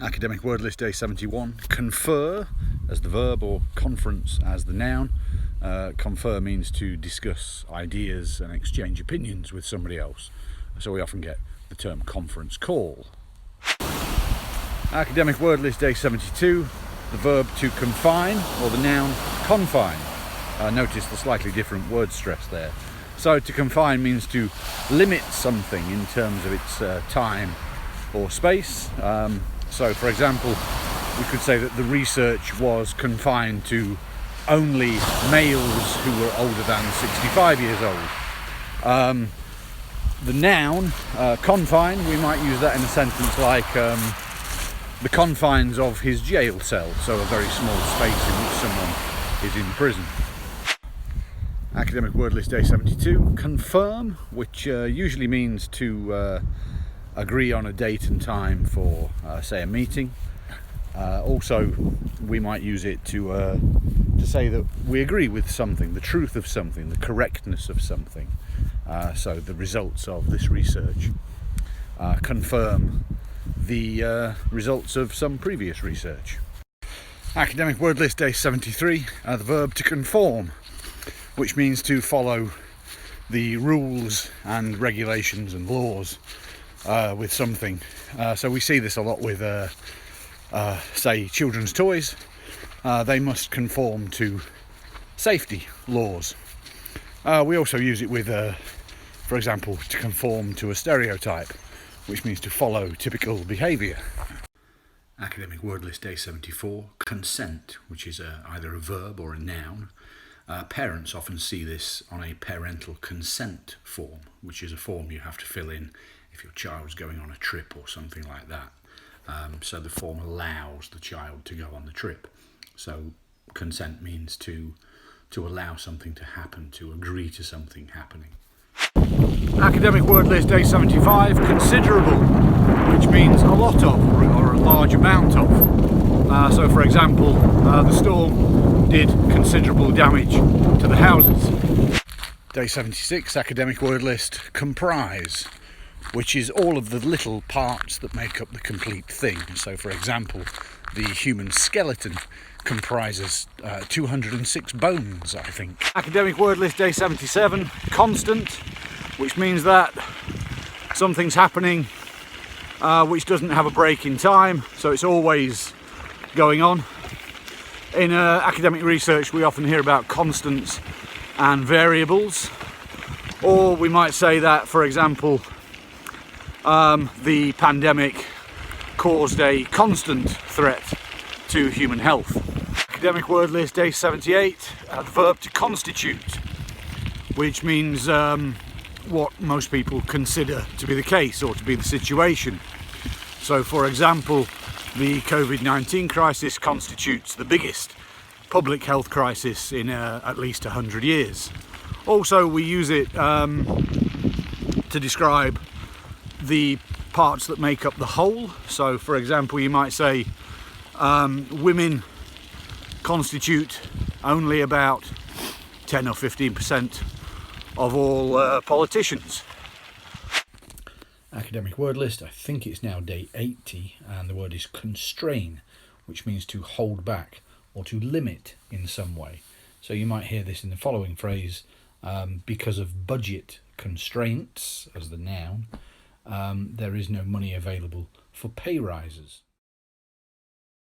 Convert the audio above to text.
Academic word list day 71. Confer as the verb or conference as the noun. Confer means to discuss ideas and exchange opinions with somebody else. So we often get the term conference call. Academic word list day 72. The verb to confine or the noun confine. Notice the slightly different word stress there. So to confine means to limit something in terms of its time or space. So for example, we could say that the research was confined to only males who were older than 65 years old. The noun, confine, we might use that in a sentence like the confines of his jail cell, so a very small space in which someone is in prison. Academic word list day 72. Confirm, which usually means to agree on a date and time for, say, a meeting. Also, we might use it to say that we agree with something, the truth of something, the correctness of something. So the results of this research confirm the results of some previous research. Academic word list day 73. The verb to conform, which means to follow the rules and regulations and laws with something. So we see this a lot with, say, children's toys. They must conform to safety laws. We also use it with, for example, to conform to a stereotype, which means to follow typical behaviour. Academic word list day 74. Consent, which is either a verb or a noun. Parents often see this on a parental consent form, which is a form you have to fill in if your child's going on a trip or something like that. So the form allows the child to go on the trip. So consent means to allow something to happen, to agree to something happening. Academic word list day 75. Considerable, which means a lot of or a large amount of. So for example, the storm did considerable damage to the houses. Day 76, academic word list, comprise, which is all of the little parts that make up the complete thing. So for example, the human skeleton comprises 206 bones, I think. Academic word list day 77, constant, which means that something's happening which doesn't have a break in time, so it's always going on. In academic research we often hear about constants and variables, or we might say that, for example, the pandemic caused a constant threat to human health. Academic word list day 78, the verb to constitute, which means what most people consider to be the case or to be the situation. So for example, the COVID-19 crisis constitutes the biggest public health crisis in at least 100 years. Also, we use it to describe the parts that make up the whole. So for example, you might say women constitute only about 10 or 15% of all politicians. Academic word list, I think it's now day 80, and the word is constrain, which means to hold back or to limit in some way. So you might hear this in the following phrase: because of budget constraints, as the noun, there is no money available for pay rises.